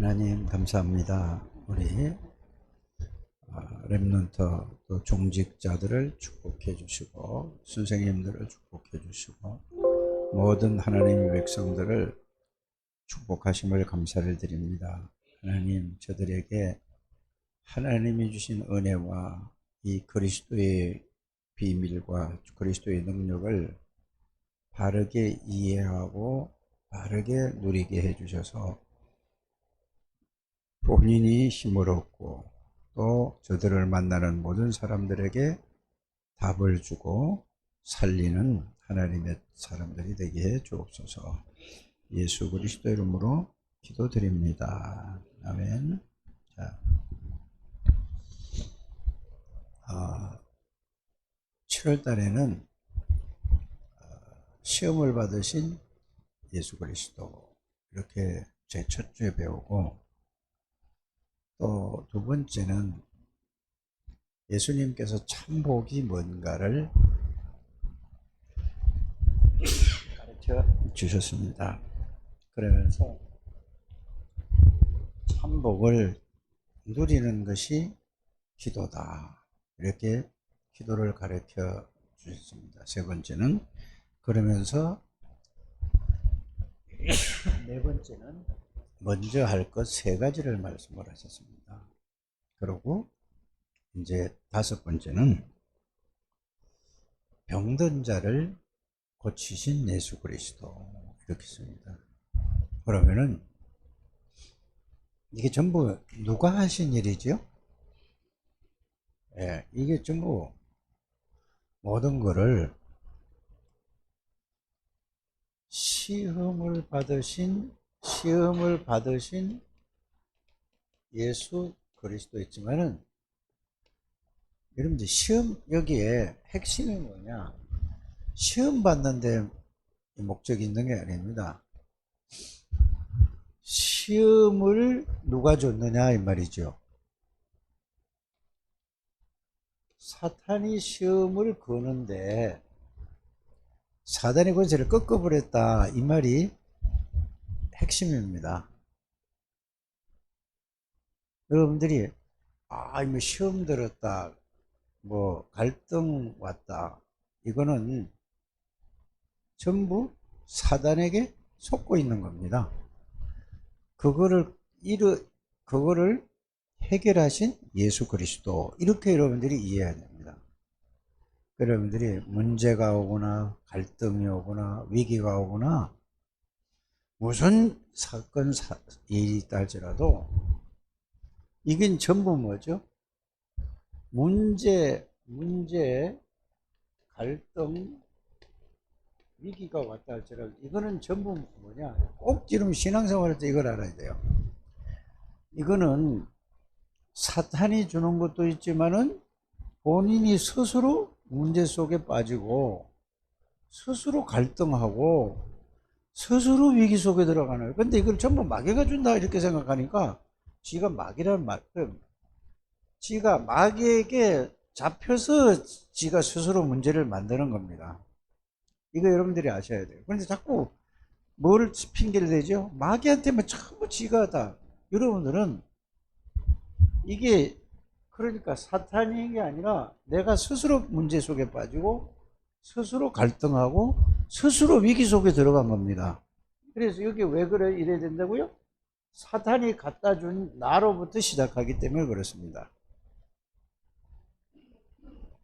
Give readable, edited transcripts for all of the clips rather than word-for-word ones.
하나님 감사합니다. 우리 렘넌트 또 종직자들을 축복해 주시고 선생님들을 축복해 주시고 모든 하나님의 백성들을 축복하심을 감사를 드립니다. 하나님, 저들에게 하나님이 주신 은혜와 이 그리스도의 비밀과 그리스도의 능력을 바르게 이해하고 바르게 누리게 해주셔서 본인이 힘을 얻고 또 저들을 만나는 모든 사람들에게 답을 주고 살리는 하나님의 사람들이 되게 해 주옵소서. 예수 그리스도 이름으로 기도드립니다. 아멘. 자, 7월 달에는 시험을 받으신 예수 그리스도 이렇게 제 첫 주에 배우고, 또 두 번째는 예수님께서 참복이 뭔가를 가르쳐 주셨습니다. 그러면서 참복을 누리는 것이 기도다, 이렇게 기도를 가르쳐 주셨습니다. 세 번째는 그러면서 네 번째는 먼저 할 것 세 가지를 말씀을 하셨습니다. 그리고 이제 다섯 번째는 병든 자를 고치신 예수 그리스도, 이렇게 씁니다. 그러면은 이게 전부 누가 하신 일이죠? 예, 이게 전부 모든 거를 시험을 받으신 예수 그리스도 있지만은, 여러분들 시험, 여기에 핵심이 뭐냐? 시험 받는데 목적이 있는 게 아닙니다. 시험을 누가 줬느냐 이 말이죠. 사탄이 시험을 거는데 사단의 권세를 꺾어버렸다, 이 말이 핵심입니다. 여러분들이 뭐 시험 들었다, 뭐 갈등 왔다, 이거는 전부 사단에게 속고 있는 겁니다. 그거를 해결하신 예수 그리스도, 이렇게 여러분들이 이해해야 됩니다. 여러분들이 문제가 오거나 갈등이 오거나 위기가 오거나 무슨 사건 일이 있다 할지라도 이건 전부 뭐죠? 문제, 갈등, 위기가 왔다 할지라도 이거는 전부 뭐냐? 꼭 지금 신앙생활할 때 이걸 알아야 돼요. 이거는 사탄이 주는 것도 있지만은 본인이 스스로 문제 속에 빠지고 스스로 갈등하고 스스로 위기 속에 들어가는 거예요. 근데 이걸 전부 마귀가 준다 이렇게 생각하니까 지가 마귀라는 말, 지가 마귀에게 잡혀서 지가 스스로 문제를 만드는 겁니다. 이거 여러분들이 아셔야 돼요. 그런데 자꾸 뭘 핑계를 대죠? 마귀한테만 전부 지가 다. 여러분들은 이게 그러니까 사탄인 게 아니라 내가 스스로 문제 속에 빠지고 스스로 갈등하고 스스로 위기 속에 들어간 겁니다. 그래서 여기 왜 그래 이래야 된다고요? 사탄이 갖다 준 나로부터 시작하기 때문에 그렇습니다.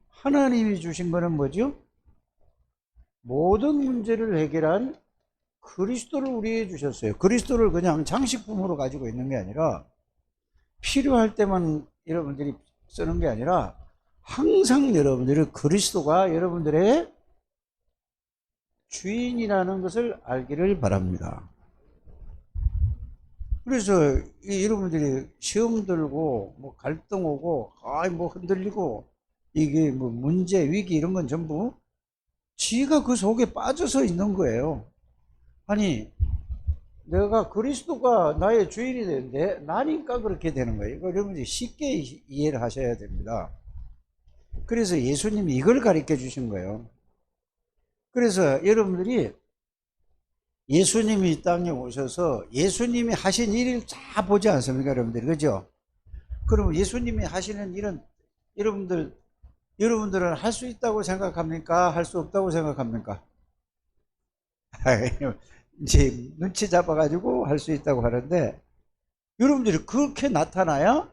하나님이 주신 거는 뭐죠? 모든 문제를 해결한 그리스도를 우리에게 주셨어요. 그리스도를 그냥 장식품으로 가지고 있는 게 아니라 필요할 때만 여러분들이 쓰는 게 아니라 항상 여러분들이 그리스도가 여러분들의 주인이라는 것을 알기를 바랍니다. 그래서 여러분들이 시험 들고 뭐 갈등 오고 뭐 흔들리고 이게 뭐 문제 위기 이런 건 전부 지가 그 속에 빠져서 있는 거예요. 아니 내가 그리스도가 나의 주인이 되는데 나니까 그렇게 되는 거예요. 이거 여러분들이 쉽게 이해를 하셔야 됩니다. 그래서 예수님이 이걸 가르쳐 주신 거예요. 그래서 여러분들이 예수님이 이 땅에 오셔서 예수님이 하신 일을 다 보지 않습니까, 여러분들? 그죠? 그럼 예수님이 하시는 일은 여러분들은 할 수 있다고 생각합니까? 할 수 없다고 생각합니까? 이제 눈치 잡아가지고 할 수 있다고 하는데, 여러분들이 그렇게 나타나야,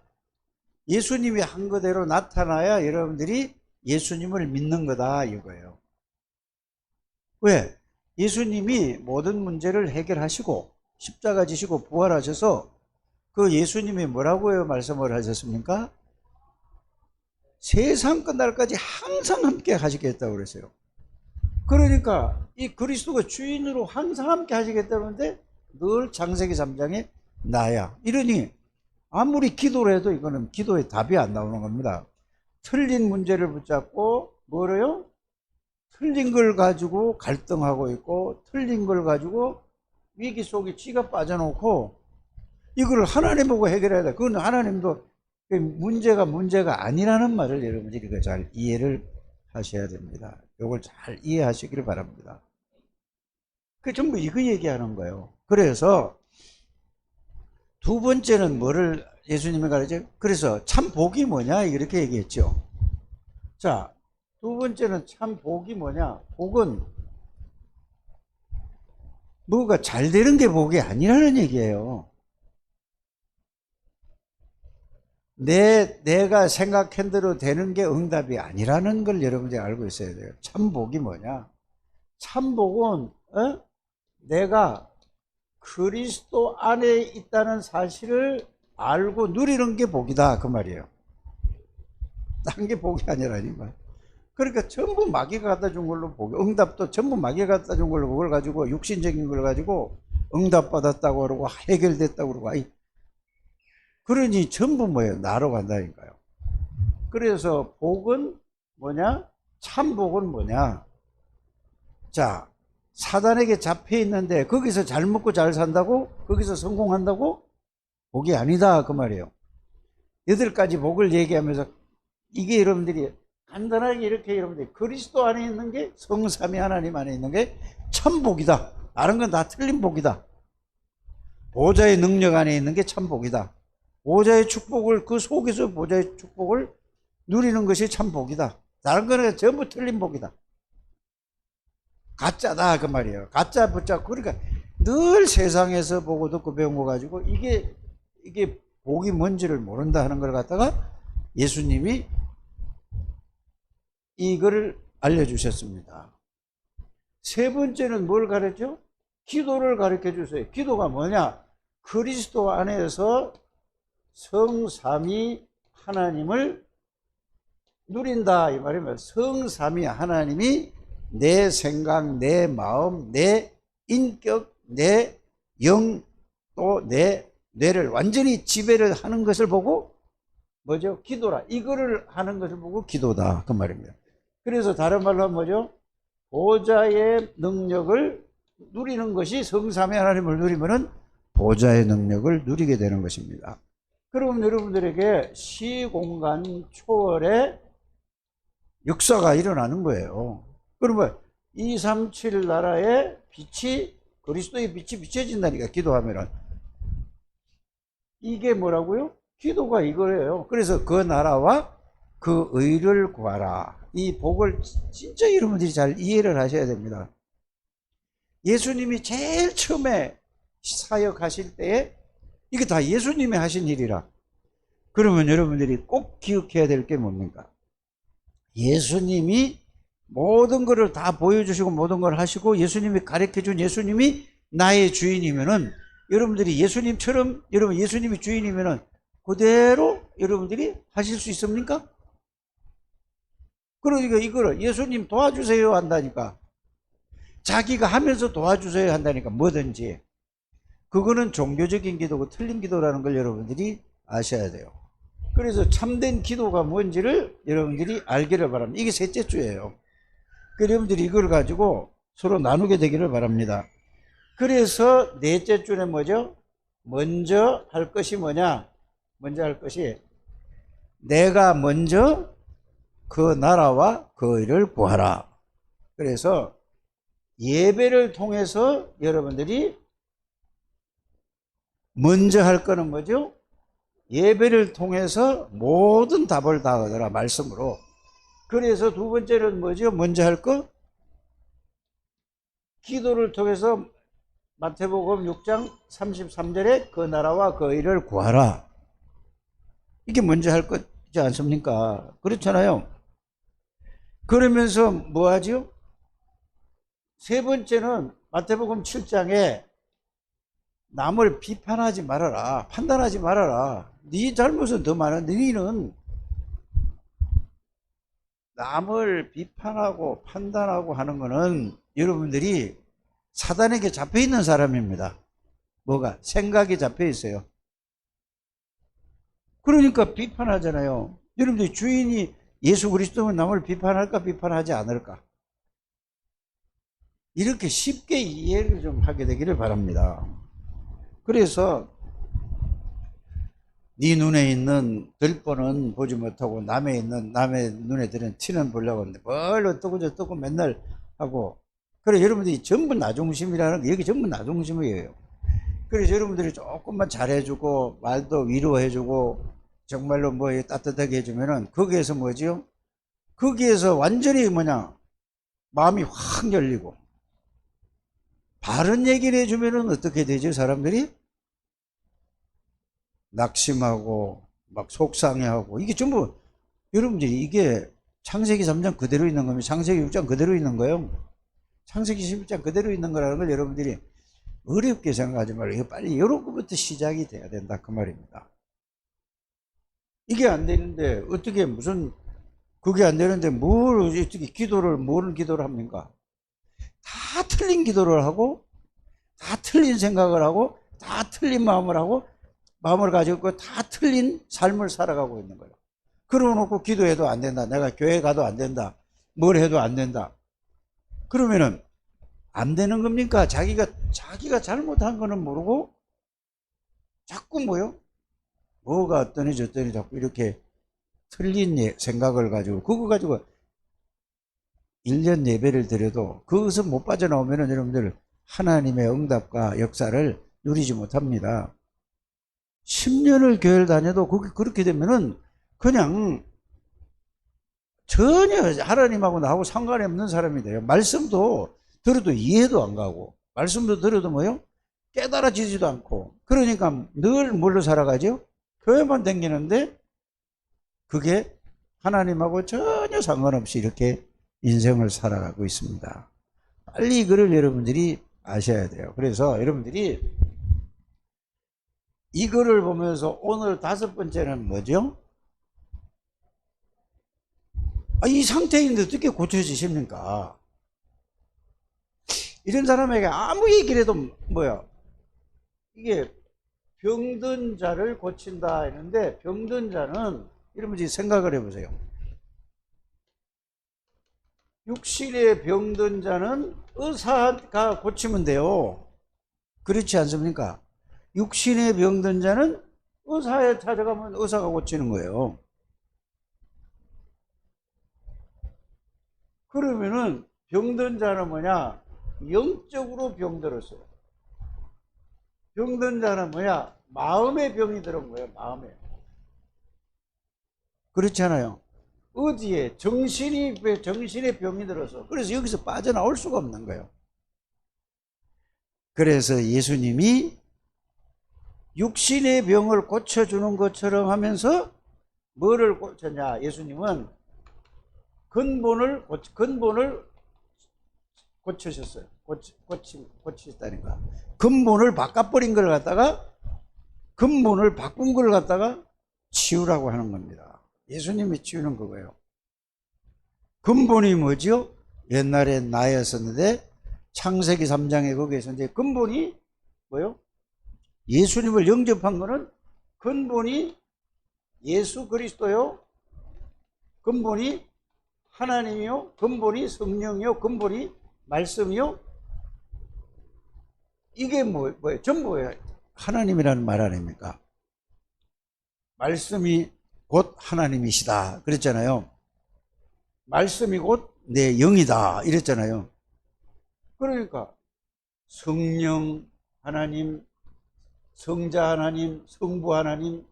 예수님이 한 거대로 나타나야 여러분들이 예수님을 믿는 거다 이거예요. 왜? 예수님이 모든 문제를 해결하시고 십자가 지시고 부활하셔서 그 예수님이 뭐라고 말씀을 하셨습니까? 세상 끝날까지 항상 함께 하시겠다고 그랬어요. 그러니까 이 그리스도가 주인으로 항상 함께 하시겠다는데 늘 창세기 3장에 나야. 이러니 아무리 기도를 해도 이거는 기도의 답이 안 나오는 겁니다. 틀린 문제를 붙잡고 뭐래요? 틀린 걸 가지고 갈등하고 있고 틀린 걸 가지고 위기 속에 지가 빠져놓고 이걸 하나님 보고 해결해야 돼. 그건 하나님도 문제가 아니라는 말을 여러분들이 잘 이해를 하셔야 됩니다. 이걸 잘 이해하시기를 바랍니다. 그 전부 이거 얘기하는 거예요. 그래서 두 번째는 뭐를 예수님이 가르쳐요? 그래서 참 복이 뭐냐 이렇게 얘기했죠. 자, 두 번째는 참 복이 뭐냐? 복은 뭐가 잘 되는 게 복이 아니라는 얘기예요. 내가 생각한 대로 되는 게 응답이 아니라는 걸 여러분들이 알고 있어야 돼요. 참 복이 뭐냐? 참 복은 내가 그리스도 안에 있다는 사실을 알고 누리는 게 복이다 그 말이에요. 딴 게 복이 아니라니까. 그러니까 전부 마귀가 갖다 준 걸로 복이, 응답도 전부 마귀가 갖다 준 걸로 그걸 가지고 육신적인 걸 가지고 응답 받았다고 그러고 해결됐다고 그러고 그러니 전부 뭐예요? 나로 간다니까요. 그래서 복은 뭐냐? 참 복은 뭐냐? 자, 사단에게 잡혀 있는데 거기서 잘 먹고 잘 산다고? 거기서 성공한다고? 복이 아니다 그 말이에요. 8가지 복을 얘기하면서 이게 여러분들이 간단하게 이렇게 여러분들이 그리스도 안에 있는 게 성삼위 하나님 안에 있는 게 참 복이다. 다른 건 다 틀린 복이다. 보좌의 능력 안에 있는 게 참 복이다. 보좌의 축복을 그 속에서 보좌의 축복을 누리는 것이 참 복이다. 다른 거는 전부 틀린 복이다. 가짜다 그 말이에요. 가짜 붙잡고 그러니까 늘 세상에서 보고 듣고 배운 거 가지고 이게 복이 뭔지를 모른다 하는 걸 갖다가 예수님이 이거를 알려주셨습니다. 세 번째는 뭘 가르쳐? 기도를 가르쳐 주세요. 기도가 뭐냐? 그리스도 안에서 성삼위 하나님을 누린다 이 말이면 성삼위 하나님이 내 생각, 내 마음, 내 인격, 내 영, 또 내 뇌를 완전히 지배를 하는 것을 보고 뭐죠? 기도라. 이거를 하는 것을 보고 기도다 그 말입니다. 그래서 다른 말로 하면 뭐죠? 보좌의 능력을 누리는 것이 성삼위 하나님을 누리면은 보좌의 능력을 누리게 되는 것입니다. 그럼 여러분들에게 시공간 초월의 역사가 일어나는 거예요. 그러면 237 나라의 빛이 그리스도의 빛이 비춰진다니까 기도하면은 이게 뭐라고요? 기도가 이거예요. 그래서 그 나라와 그 의를 구하라. 이 복을 진짜 여러분들이 잘 이해를 하셔야 됩니다. 예수님이 제일 처음에 사역하실 때에 이게 다 예수님이 하신 일이라. 그러면 여러분들이 꼭 기억해야 될 게 뭡니까? 예수님이 모든 것을 다 보여주시고 모든 걸 하시고 예수님이 가르쳐준 예수님이 나의 주인이면은 여러분들이 예수님처럼 여러분 예수님이 주인이면은 그대로 여러분들이 하실 수 있습니까? 그러니까 이거를 예수님 도와주세요 한다니까. 자기가 하면서 도와주세요 한다니까 뭐든지. 그거는 종교적인 기도고 틀린 기도라는 걸 여러분들이 아셔야 돼요. 그래서 참된 기도가 뭔지를 여러분들이 알기를 바랍니다. 이게 셋째 주예요. 여러분들이 이걸 가지고 서로 나누게 되기를 바랍니다. 그래서 넷째 주는 뭐죠? 먼저 할 것이 뭐냐? 먼저 할 것이 내가 먼저 그 나라와 그 의를 구하라. 그래서 예배를 통해서 여러분들이 먼저 할 거는 뭐죠? 예배를 통해서 모든 답을 다 얻어라, 말씀으로. 그래서 두 번째는 뭐죠? 먼저 할 거? 기도를 통해서 마태복음 6장 33절에 그 나라와 그 의를 구하라. 이게 먼저 할 거지 않습니까? 그렇잖아요. 그러면서 뭐 하죠? 세 번째는 마태복음 7장에 남을 비판하지 말아라, 판단하지 말아라. 네 잘못은 더 많은데 너희는 남을 비판하고 판단하고 하는 거는 여러분들이 사단에게 잡혀 있는 사람입니다. 뭐가? 생각이 잡혀 있어요. 그러니까 비판하잖아요. 여러분들 주인이 예수 그리스도는 남을 비판할까 비판하지 않을까? 이렇게 쉽게 이해를 좀 하게 되기를 바랍니다. 그래서 네 눈에 있는 들보는 보지 못하고 남의 눈에 들은 티는 보려고 하는데 뭘 어떠고 저떠고 맨날 하고. 그래 여러분들이 전부 나중심이라는 게 여기 전부 나중심이에요. 그래서 여러분들이 조금만 잘해주고 말도 위로해주고 정말로 뭐 따뜻하게 해주면은 거기에서 뭐지요? 거기에서 완전히 뭐냐 마음이 확 열리고 바른 얘기를 해주면은 어떻게 되죠? 사람들이 낙심하고 막 속상해하고. 이게 전부 여러분들이 이게 창세기 3장 그대로 있는 겁니다. 창세기 6장 그대로 있는 거예요. 창세기 11장 그대로 있는 거라는 걸 여러분들이 어렵게 생각하지 말고 이거 빨리 이런 것부터 시작이 돼야 된다 그 말입니다. 이게 안 되는데 어떻게 무슨 그게 안 되는데 뭘 어떻게 기도를 무슨 기도를 합니까? 다 틀린 기도를 하고 다 틀린 생각을 하고 다 틀린 마음을 하고 마음을 가지고 다 틀린 삶을 살아가고 있는 거예요. 그러놓고 기도해도 안 된다. 내가 교회 가도 안 된다. 뭘 해도 안 된다. 그러면은 안 되는 겁니까? 자기가 잘못한 거는 모르고 자꾸 뭐요? 뭐가 어떠니 저떠니 자꾸 이렇게 틀린 생각을 가지고 그거 가지고 1년 예배를 드려도 그것을 못 빠져나오면은 여러분들 하나님의 응답과 역사를 누리지 못합니다. 10년을 교회를 다녀도 그렇게 되면은 그냥 전혀 하나님하고 나하고 상관이 없는 사람이 돼요. 말씀도 들어도 이해도 안 가고 말씀도 들어도 뭐요? 깨달아지지도 않고. 그러니까 늘 뭘로 살아가죠? 교회만 다니는데 그게 하나님하고 전혀 상관없이 이렇게 인생을 살아가고 있습니다. 빨리 이거를 여러분들이 아셔야 돼요. 그래서 여러분들이 이거를 보면서 오늘 5번째는 뭐죠? 이 상태인데 어떻게 고쳐지십니까? 이런 사람에게 아무 얘기를 해도 뭐야? 이게 병든 자를 고친다 했는데 병든 자는 여러분들이 생각을 해보세요. 육신의 병든 자는 의사가 고치면 돼요. 그렇지 않습니까? 육신의 병든 자는 의사에 찾아가면 의사가 고치는 거예요. 그러면은 병든 자는 뭐냐? 영적으로 병들었어요. 병든 자는 뭐냐? 마음의 병이 들은 거예요. 마음에. 그렇잖아요. 어디에? 정신의 병이 들어서. 그래서 여기서 빠져나올 수가 없는 거예요. 그래서 예수님이 육신의 병을 고쳐주는 것처럼 하면서 뭐를 고쳤냐? 예수님은 근본을 고치셨어요. 고치셨다니까. 근본을 바꿔버린 걸 갖다가 근본을 바꾼 걸 갖다가 치우라고 하는 겁니다. 예수님이 치우는 거고요. 근본이 뭐죠? 옛날에 나였었는데 창세기 3장에 거기에서 이제 근본이 뭐요? 예수님을 영접한 거는 근본이 예수 그리스도요. 근본이 하나님이요. 근본이 성령이요. 근본이 말씀이요. 이게 뭐예요? 전부예요. 하나님이라는 말 아닙니까? 말씀이 곧 하나님이시다 그랬잖아요. 말씀이 곧 내 영이다 이랬잖아요. 그러니까 성령 하나님, 성자 하나님, 성부 하나님,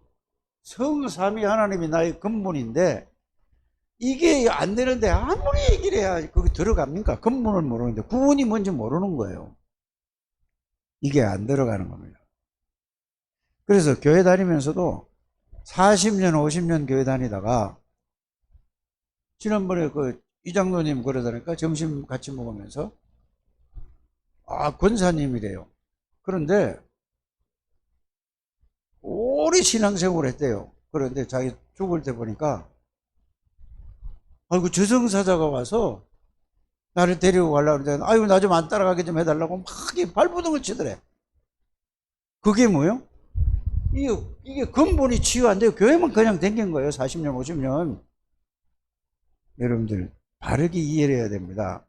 성삼위 하나님이 나의 근본인데 이게 안 되는데 아무리 얘기를 해야 거기 들어갑니까? 근본을 모르는데 구원이 뭔지 모르는 거예요. 이게 안 들어가는 겁니다. 그래서 교회 다니면서도 40년, 50년 교회 다니다가 지난번에 그 이장로님 그러다니까 점심 같이 먹으면서 권사님이래요. 그런데 오래 신앙생활을 했대요. 그런데 자기 죽을 때 보니까 아이고 저승사자가 와서 나를 데리고 가려고 그러는데 아이고 나 좀 안 따라가게 좀 해달라고 막 발버둥을 치더래. 그게 뭐요? 이게 근본이 치유 안 돼요. 교회만 그냥 댕긴 거예요. 40년 50년. 여러분들 바르게 이해를 해야 됩니다.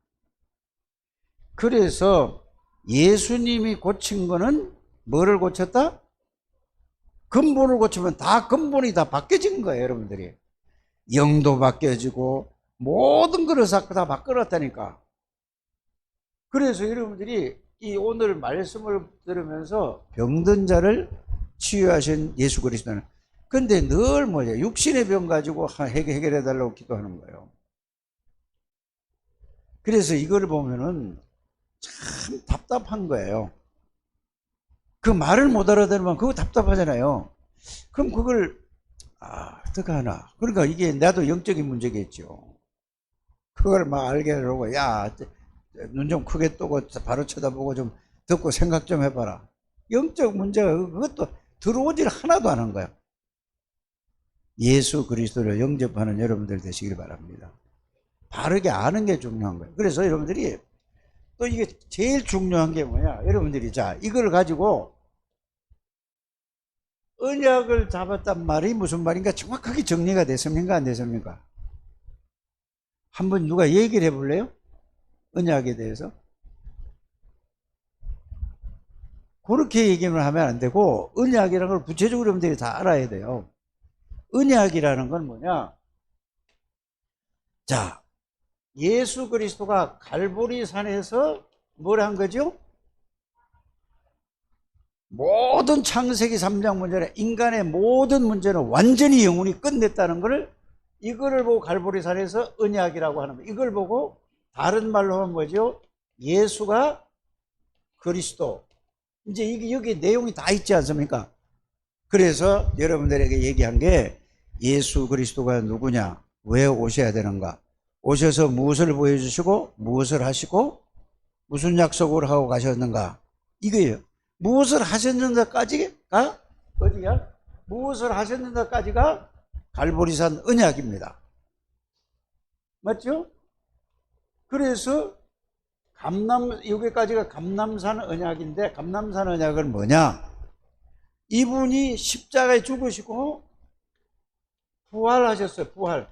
그래서 예수님이 고친 거는 뭐를 고쳤다? 근본을 고치면 다 근본이 다 바뀌어진 거예요. 여러분들이 영도 바뀌어지고 모든 것을 다 바꿔놨다니까. 그래서 여러분들이 이 오늘 말씀을 들으면서 병든 자를 치유하신 예수 그리스도는 근데 늘 뭐냐 육신의 병 가지고 해결해 달라고 기도하는 거예요. 그래서 이걸 보면은 참 답답한 거예요. 그 말을 못 알아들으면 그거 답답하잖아요. 그럼 그걸 어떻게 하나. 그러니까 이게 나도 영적인 문제겠죠. 그걸 막 알게 하려고 야 눈 좀 크게 뜨고 바로 쳐다보고 좀 듣고 생각 좀 해봐라. 영적 문제가 그것도 들어오질 하나도 안 한 거야. 예수 그리스도를 영접하는 여러분들 되시길 바랍니다. 바르게 아는 게 중요한 거예요. 그래서 여러분들이 또 이게 제일 중요한 게 뭐냐. 여러분들이 자 이걸 가지고 언약을 잡았단 말이 무슨 말인가 정확하게 정리가 됐습니까? 안 됐습니까? 한번 누가 얘기를 해볼래요? 언약에 대해서? 그렇게 얘기를 하면 안 되고 언약이라는 걸 구체적으로 여러분들이 다 알아야 돼요. 언약이라는 건 뭐냐? 자, 예수 그리스도가 갈보리 산에서 뭘 한 거죠? 모든 창세기 3장 문제는 인간의 모든 문제는 완전히 영원히 끝냈다는 것을 이거를 보고 갈보리 산에서 언약이라고 하는 거예요. 이걸 보고 다른 말로 하면 뭐죠? 예수가 그리스도. 이제 이게 여기 내용이 다 있지 않습니까? 그래서 여러분들에게 얘기한 게 예수 그리스도가 누구냐? 왜 오셔야 되는가? 오셔서 무엇을 보여주시고 무엇을 하시고 무슨 약속을 하고 가셨는가? 이거예요. 무엇을 하셨는가까지가 어디야? 무엇을 하셨는가까지가 갈보리산 언약입니다. 맞죠? 그래서 여기까지가 감람산 언약인데 감람산 언약은 뭐냐? 이분이 십자가에 죽으시고 부활하셨어요. 부활.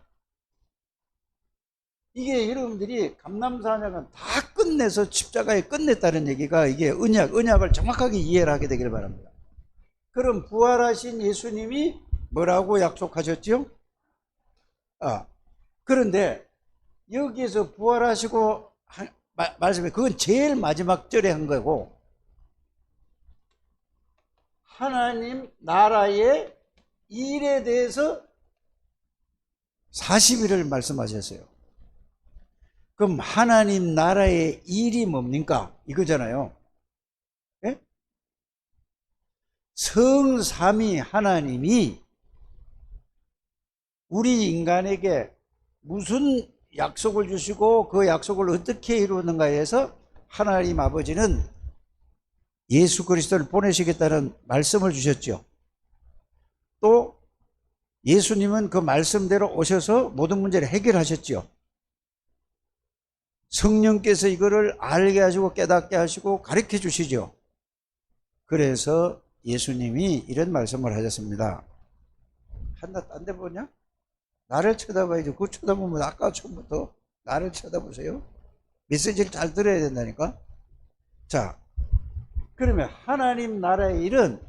이게 여러분들이 감람산 언약은 다 끝내서 십자가에 끝냈다는 얘기가 이게 언약을 정확하게 이해를 하게 되길 바랍니다. 그럼 부활하신 예수님이 뭐라고 약속하셨죠? 그런데 여기에서 부활하시고 말씀해 그건 제일 마지막 절에 한 거고 하나님 나라의 일에 대해서 40일을 말씀하셨어요. 그럼 하나님 나라의 일이 뭡니까? 이거잖아요. 예? 성삼위 하나님이 우리 인간에게 무슨 약속을 주시고 그 약속을 어떻게 이루는가에 해서 하나님 아버지는 예수 그리스도를 보내시겠다는 말씀을 주셨죠. 또 예수님은 그 말씀대로 오셔서 모든 문제를 해결하셨죠. 성령께서 이거를 알게 하시고 깨닫게 하시고 가르쳐 주시죠. 그래서 예수님이 이런 말씀을 하셨습니다. 한나 딴 데 보냐? 나를 쳐다봐야지. 그거 쳐다보면 아까 처음부터 나를 쳐다보세요. 메시지를 잘 들어야 된다니까. 자, 그러면 하나님 나라의 일은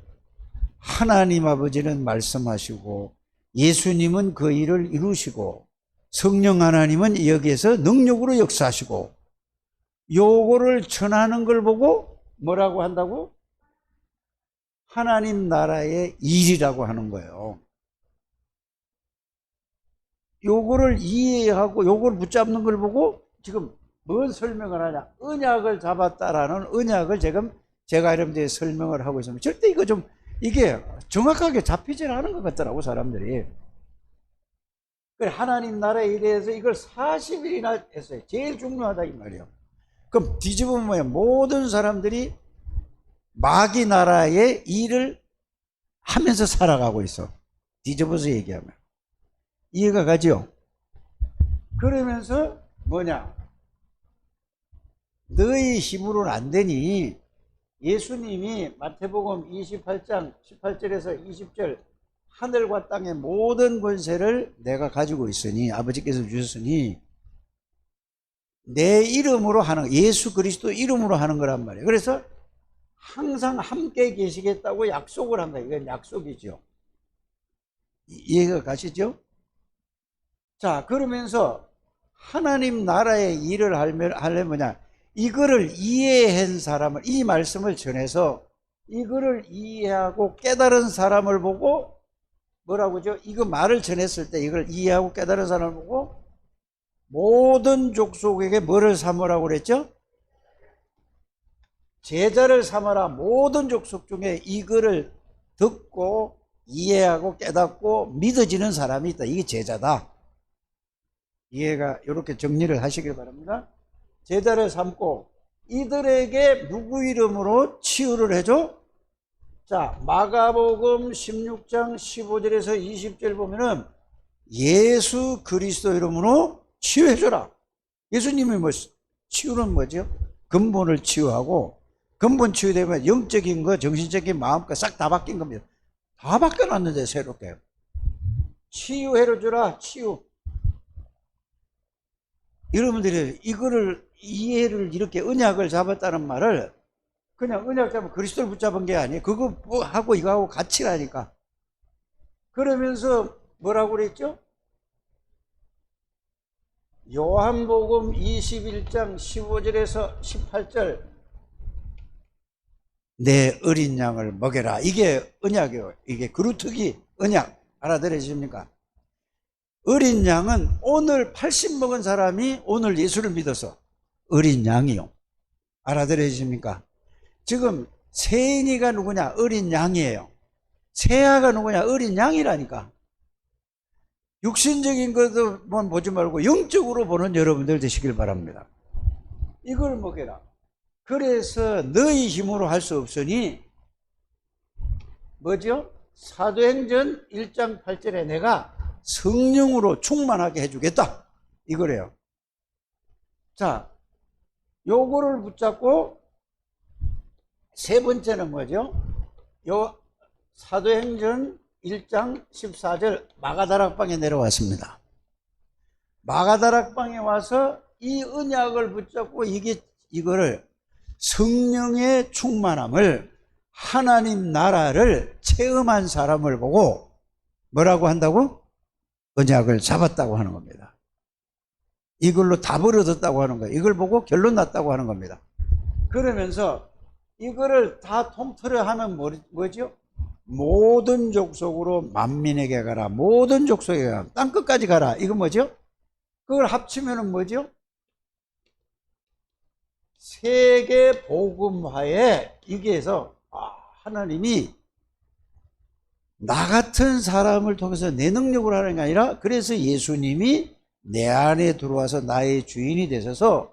하나님 아버지는 말씀하시고 예수님은 그 일을 이루시고 성령 하나님은 여기에서 능력으로 역사하시고 요거를 전하는 걸 보고 뭐라고 한다고? 하나님 나라의 일이라고 하는 거예요. 요거를 이해하고 요걸 붙잡는 걸 보고 지금 뭔 설명을 하냐? 언약을 잡았다라는 언약을 지금 제가 여러분들이 설명을 하고 있습니다. 절대 이거 좀 이게 정확하게 잡히질 않은 것 같더라고 사람들이. 하나님 나라에 일해서 이걸 40일이나 했어요. 제일 중요하다 이 말이에요. 그럼 뒤집으면 뭐야? 모든 사람들이 마귀 나라의 일을 하면서 살아가고 있어. 뒤집어서 얘기하면. 이해가 가죠? 그러면서 뭐냐? 너희 힘으로는 안 되니 예수님이 마태복음 28장 18절에서 20절 하늘과 땅의 모든 권세를 내가 가지고 있으니 아버지께서 주셨으니 내 이름으로 하는 예수 그리스도 이름으로 하는 거란 말이에요. 그래서 항상 함께 계시겠다고 약속을 한 거예요. 이건 약속이죠. 이해가 가시죠? 자, 그러면서 하나님 나라의 일을 하려면 뭐냐? 이거를 이해한 사람을, 이 말씀을 전해서 이거를 이해하고 깨달은 사람을 보고 뭐라고 하죠? 이거 말을 전했을 때 이걸 이해하고 깨달은 사람을 보고 모든 족속에게 뭐를 삼으라고 그랬죠? 제자를 삼아라. 모든 족속 중에 이거를 듣고 이해하고 깨닫고 믿어지는 사람이 있다. 이게 제자다. 이해가 이렇게 정리를 하시길 바랍니다. 제자를 삼고 이들에게 누구 이름으로 치유를 해줘? 자, 마가복음 16장 15절에서 20절 보면은 예수 그리스도 이름으로 치유해줘라. 예수님이 뭐 치유는 뭐죠? 근본을 치유하고 근본 치유되면 영적인 거, 정신적인 마음과 싹 다 바뀐 겁니다. 다 바뀌어놨는데 새롭게 치유해줘라. 치유. 여러분들이 이거를 이해를 이렇게 언약을 잡았다는 말을 그냥 언약 잡으면 그리스도를 붙잡은 게 아니에요. 그거 하고 이거하고 같이라니까. 그러면서 뭐라고 그랬죠? 요한복음 21장 15절에서 18절 내 어린 양을 먹여라. 이게 언약이에요. 이게 그루터기 언약. 알아들으십니까? 어린 양은 오늘 80 먹은 사람이 오늘 예수를 믿어서 어린 양이요. 알아들으십니까? 지금 세인이가 누구냐? 어린 양이에요. 세아가 누구냐? 어린 양이라니까. 육신적인 것만 보지 말고 영적으로 보는 여러분들 되시길 바랍니다. 이걸 먹여라. 그래서 너희 힘으로 할 수 없으니 뭐죠? 사도행전 1장 8절에 내가 성령으로 충만하게 해주겠다. 이거래요. 자, 요거를 붙잡고 세 번째는 뭐죠? 요 사도행전 1장 14절 마가다락방에 내려왔습니다. 마가다락방에 와서 이 언약을 붙잡고 이거를 성령의 충만함을 하나님 나라를 체험한 사람을 보고 뭐라고 한다고? 언약을 잡았다고 하는 겁니다. 이걸로 답을 얻었다고 하는 거예요. 이걸 보고 결론 났다고 하는 겁니다. 그러면서 이거를 다 통틀어 하면 뭐죠? 모든 족속으로 만민에게 가라. 모든 족속에게 가라. 땅끝까지 가라. 이거 뭐죠? 그걸 합치면 뭐죠? 세계 복음화에 이게서 하나님이 나 같은 사람을 통해서 내 능력으로 하는 게 아니라 그래서 예수님이 내 안에 들어와서 나의 주인이 되셔서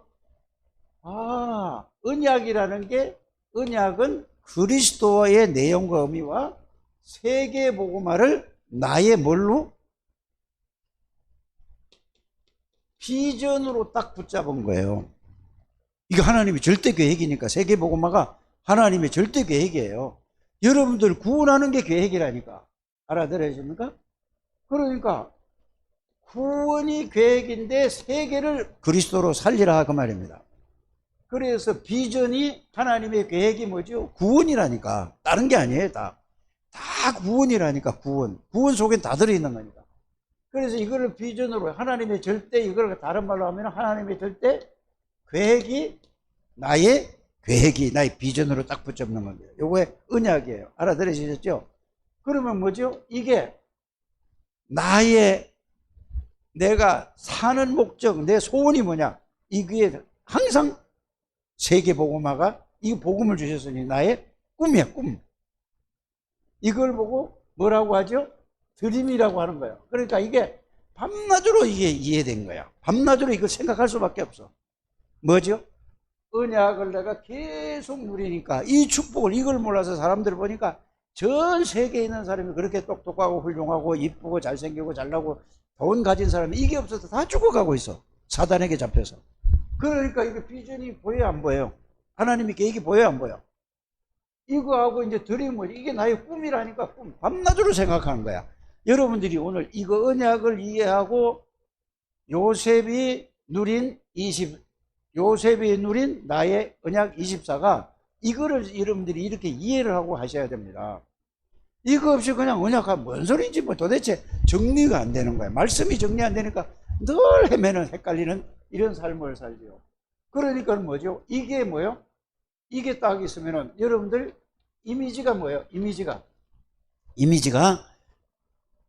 언약이라는 게 언약은 그리스도의 내용과 의미와 세계 복음화를 나의 뭘로? 비전으로 딱 붙잡은 거예요. 이게 하나님의 절대 계획이니까 세계 복음화가 하나님의 절대 계획이에요. 여러분들 구원하는 게 계획이라니까. 알아들으십니까? 그러니까 구원이 계획인데 세계를 그리스도로 살리라 그 말입니다. 그래서 비전이 하나님의 계획이 뭐죠? 구원이라니까. 다른 게 아니에요. 다 구원이라니까. 구원 속엔 다 들어있는 거니까. 그래서 이거를 비전으로 하나님의 절대, 이걸 다른 말로 하면 하나님의 절대 계획이 나의 계획이 나의 비전으로 딱 붙잡는 겁니다. 요거의 언약이에요. 알아들으시겠죠? 그러면 뭐죠? 이게 나의 내가 사는 목적, 내 소원이 뭐냐? 이게 항상 세계복음화가 이 복음을 주셨으니 나의 꿈이야, 꿈. 이걸 보고 뭐라고 하죠? 드림이라고 하는 거예요. 그러니까 이게 밤낮으로 이게 이해된 거야. 밤낮으로 이걸 생각할 수밖에 없어. 뭐죠? 언약을 내가 계속 누리니까 이 축복을 이걸 몰라서 사람들 보니까 전 세계에 있는 사람이 그렇게 똑똑하고 훌륭하고 이쁘고 잘생기고 잘나고 돈 가진 사람이 이게 없어서 다 죽어가고 있어. 사단에게 잡혀서. 그러니까 이게 비전이 보여요, 안 보여요? 하나님의 계획이 보여요, 안 보여? 이거하고 이제 드림을 이게 나의 꿈이라니까 꿈. 밤낮으로 생각하는 거야. 여러분들이 오늘 이거 언약을 이해하고 요셉이 누린 나의 언약 24가 이거를 여러분들이 이렇게 이해를 하고 하셔야 됩니다. 이거 없이 그냥 언약하면 뭔 소리인지 뭐 도대체 정리가 안 되는 거야. 말씀이 정리 안 되니까 늘 헤매는 헷갈리는 이런 삶을 살죠. 그러니까 뭐죠? 이게 뭐요? 이게 딱 있으면은 여러분들 이미지가 뭐예요? 이미지가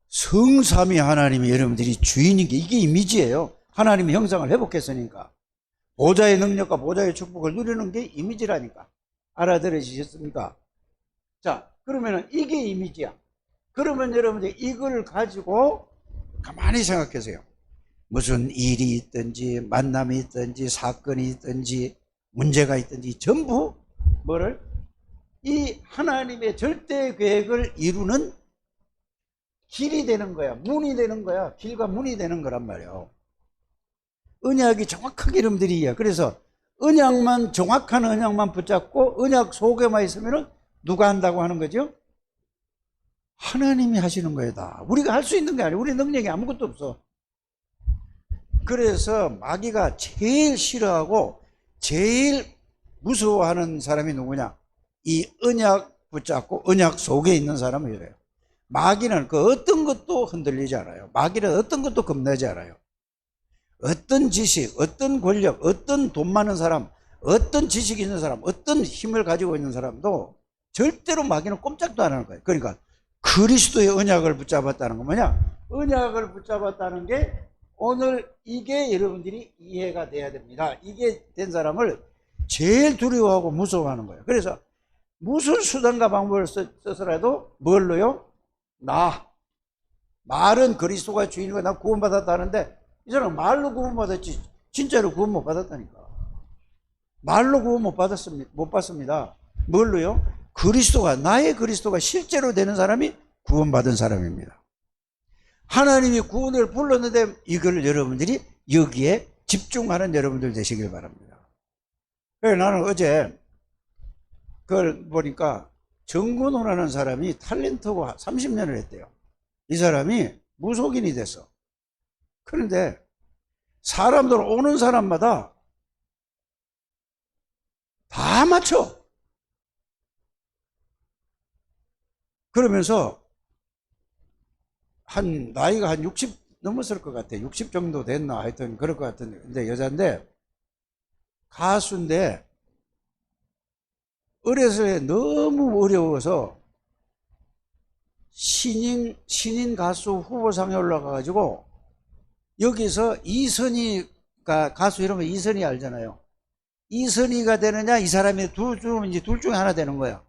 성삼위 하나님이 여러분들이 주인인 게 이게 이미지예요. 하나님의 형상을 회복했으니까. 보좌의 능력과 보좌의 축복을 누리는 게 이미지라니까. 알아들으셨습니까? 자, 그러면은 이게 이미지야. 그러면 여러분들 이걸 가지고 가만히 생각하세요. 무슨 일이 있든지 만남이 있든지 사건이 있든지 문제가 있든지 전부 뭐를? 이 하나님의 절대 계획을 이루는 길이 되는 거야. 문이 되는 거야. 길과 문이 되는 거란 말이에요. 언약이 정확하게 여러분들이 이해해. 그래서 언약만 정확한 언약만 붙잡고 언약 속에만 있으면 누가 한다고 하는 거죠? 하나님이 하시는 거예요. 다 우리가 할 수 있는 게 아니에요. 우리 능력이 아무것도 없어. 그래서 마귀가 제일 싫어하고 제일 무서워하는 사람이 누구냐? 이 언약 붙잡고 언약 속에 있는 사람이 이래요. 마귀는 그 어떤 것도 흔들리지 않아요. 마귀는 어떤 것도 겁내지 않아요. 어떤 지식, 어떤 권력, 어떤 돈 많은 사람, 어떤 지식이 있는 사람, 어떤 힘을 가지고 있는 사람도 절대로 마귀는 꼼짝도 안 하는 거예요. 그러니까 그리스도의 언약을 붙잡았다는 건 뭐냐? 언약을 붙잡았다는 게 오늘 이게 여러분들이 이해가 돼야 됩니다. 이게 된 사람을 제일 두려워하고 무서워하는 거예요. 그래서 무슨 수단과 방법을 써서라도 뭘로요? 말은 그리스도가 주인이고 나 구원받았다는데 이 사람은 말로 구원받았지 진짜로 구원 못 받았다니까. 말로 구원 못 받습니다. 뭘로요? 나의 그리스도가 실제로 되는 사람이 구원받은 사람입니다. 하나님이 구원을 불렀는데 이걸 여러분들이 여기에 집중하는 여러분들 되시길 바랍니다. 그래서 나는 어제 그걸 보니까 정근호라는 사람이 탤런트고 30년을 했대요. 이 사람이 무속인이 됐어. 그런데 사람들 오는 사람마다 다 맞춰. 그러면서 나이가 한 60 넘었을 것 같아. 60 정도 됐나 하여튼 그럴 것 같은데. 근데 여자인데 가수인데 어려서 너무 어려워서 신인 가수 후보상에 올라가가지고 여기서 이선희가 가수 이런 거 이선희 알잖아요. 이선희가 되느냐 이 사람이 둘 중에 하나 되는 거야.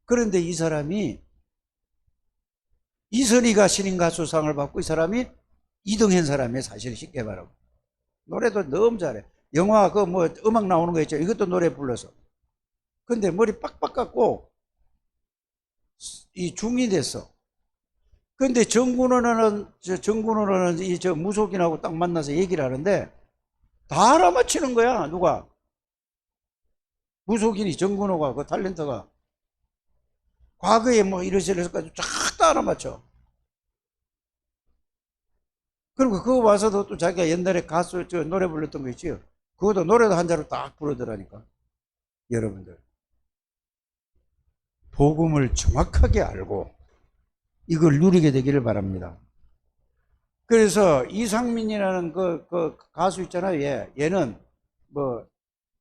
그런데 이 사람이 이선희가 신인 가수상을 받고 이 사람이 2등한 사람이 사실 쉽게 말하고 노래도 너무 잘해. 영화 그 뭐 음악 나오는 거 있죠. 이것도 노래 불러서. 근데 머리 빡빡 깎고 이 중이 됐어. 근데 정군호는 이 저 무속인하고 딱 만나서 얘기를 하는데 다 알아맞히는 거야. 누가? 무속인이 정군호가 그 탤런트가 과거에 뭐 이러저러까지 쫙 다 알아맞혀. 그리고 그거 와서도 또 자기가 옛날에 가수 저 노래 불렀던 거 있지요. 그것도 노래도 한 자로 딱 부르더라니까. 여러분들 복음을 정확하게 알고 이걸 누리게 되기를 바랍니다. 그래서 이상민이라는 그 가수 있잖아요. 얘는 뭐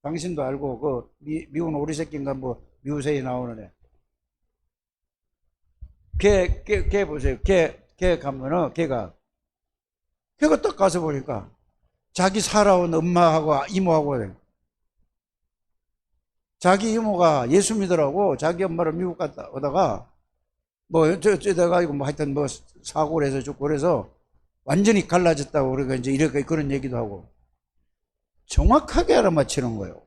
당신도 알고 그 미운 오리 새끼인가 뭐 미우새에 나오는 애. 걔 보세요. 걔 가면은 걔가 딱 가서 보니까 자기 살아온 엄마하고 이모하고 그래. 자기 이모가 예수 믿으라고 자기 엄마를 미국 갔다 오다가 뭐 저가지고 뭐 하여튼 뭐 사고를 해서 죽고 그래서 완전히 갈라졌다고 그러니까 이제 이렇게 그런 얘기도 하고 정확하게 알아맞히는 거예요.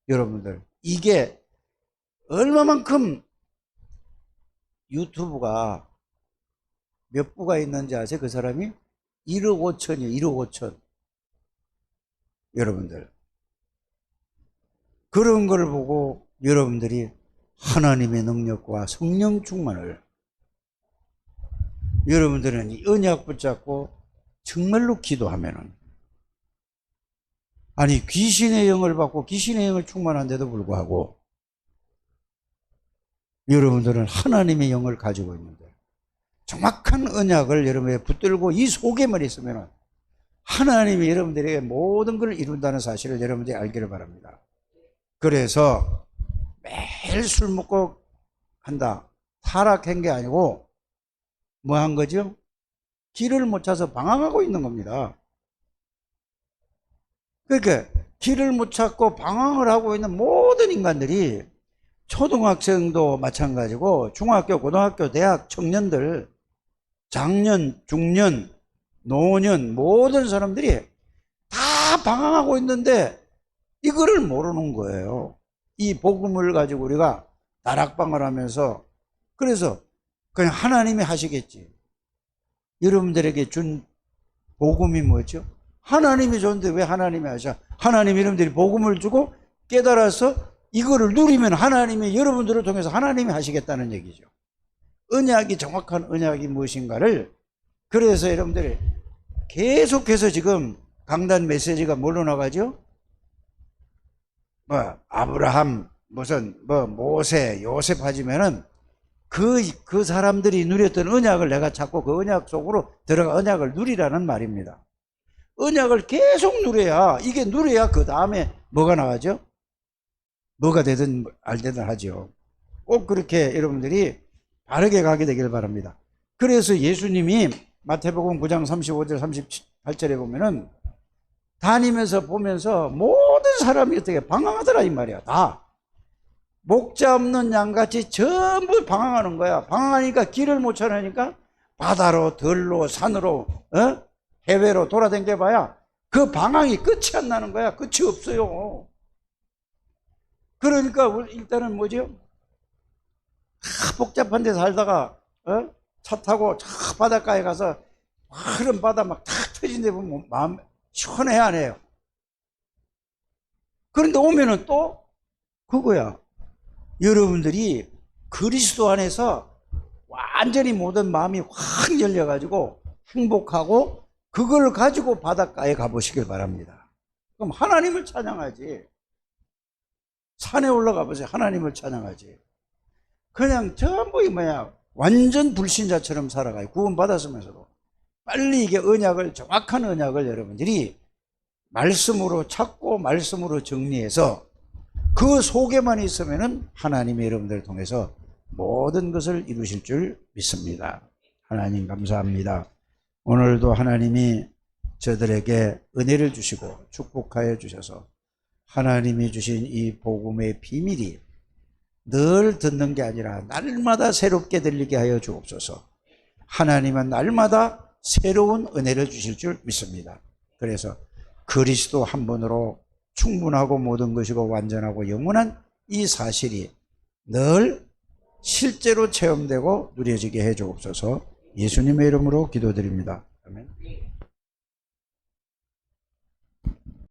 여러분들 이게 얼마만큼 유튜브가 몇 부가 있는지 아세요? 그 사람이 1억 5천이요. 1억 5천. 여러분들 그런 걸 보고 여러분들이 하나님의 능력과 성령 충만을 여러분들은 이 언약 붙잡고 정말로 기도하면은 아니 귀신의 영을 받고 귀신의 영을 충만한데도 불구하고 여러분들은 하나님의 영을 가지고 있는데 정확한 언약을 여러분에 붙들고 이 속에만 있으면 하나님이 여러분들에게 모든 걸 이룬다는 사실을 여러분들이 알기를 바랍니다. 그래서 매일 술 먹고 한다. 타락한 게 아니고 뭐 한 거죠? 길을 못 찾아서 방황하고 있는 겁니다. 그러니까 길을 못 찾고 방황을 하고 있는 모든 인간들이 초등학생도 마찬가지고 중학교, 고등학교, 대학 청년들, 장년, 중년, 노년 모든 사람들이 다 방황하고 있는데 이거를 모르는 거예요. 이 복음을 가지고 우리가 다락방을 하면서 그래서 그냥 하나님이 하시겠지. 여러분들에게 준 복음이 뭐죠? 하나님이 줬는데 왜 하나님이 하셔? 하나님이 여러분들이 복음을 주고 깨달아서 이거를 누리면 하나님이 여러분들을 통해서 하나님이 하시겠다는 얘기죠. 언약이 정확한 언약이 무엇인가를 그래서 여러분들이 계속해서 지금 강단 메시지가 뭘로 나가죠? 뭐 아브라함 무슨 뭐 모세 요셉 하지면은 그 사람들이 누렸던 언약을 내가 찾고 그 언약 속으로 들어가 언약을 누리라는 말입니다. 언약을 계속 누려야 이게 누려야 그 다음에 뭐가 나가죠? 뭐가 되든 알되든 하죠. 꼭 그렇게 여러분들이 바르게 가게 되길 바랍니다. 그래서 예수님이 마태복음 9장 35절 38절에 보면은 다니면서 보면서 모든 사람이 어떻게 방황하더라 이 말이야. 다 목자 없는 양같이 전부 방황하는 거야. 방황하니까 길을 못 찾으니까 바다로 들로 산으로 해외로 돌아다녀 봐야 그 방황이 끝이 안 나는 거야. 끝이 없어요. 그러니까 일단은 뭐죠? 복잡한 데 살다가 차 타고 저 바닷가에 가서 흐른 바다 막 탁 터진 데 보면 마음 시원해 안 해요? 그런데 오면은 또 그거야. 여러분들이 그리스도 안에서 완전히 모든 마음이 확 열려가지고 행복하고 그걸 가지고 바닷가에 가보시길 바랍니다. 그럼 하나님을 찬양하지. 산에 올라가 보세요. 하나님을 찬양하지. 그냥 전부 완전 불신자처럼 살아가요. 구원받았으면서도. 빨리 이게 언약을 정확한 언약을 여러분들이 말씀으로 찾고 말씀으로 정리해서 그 속에만 있으면은 하나님이 여러분들을 통해서 모든 것을 이루실 줄 믿습니다. 하나님 감사합니다. 오늘도 하나님이 저들에게 은혜를 주시고 축복하여 주셔서 하나님이 주신 이 복음의 비밀이 늘 듣는 게 아니라 날마다 새롭게 들리게 하여 주옵소서. 하나님은 날마다 새로운 은혜를 주실 줄 믿습니다. 그래서 그리스도 한 분으로 충분하고 모든 것이고 완전하고 영원한 이 사실이 늘 실제로 체험되고 누려지게 해 주옵소서. 예수님의 이름으로 기도드립니다. 아멘.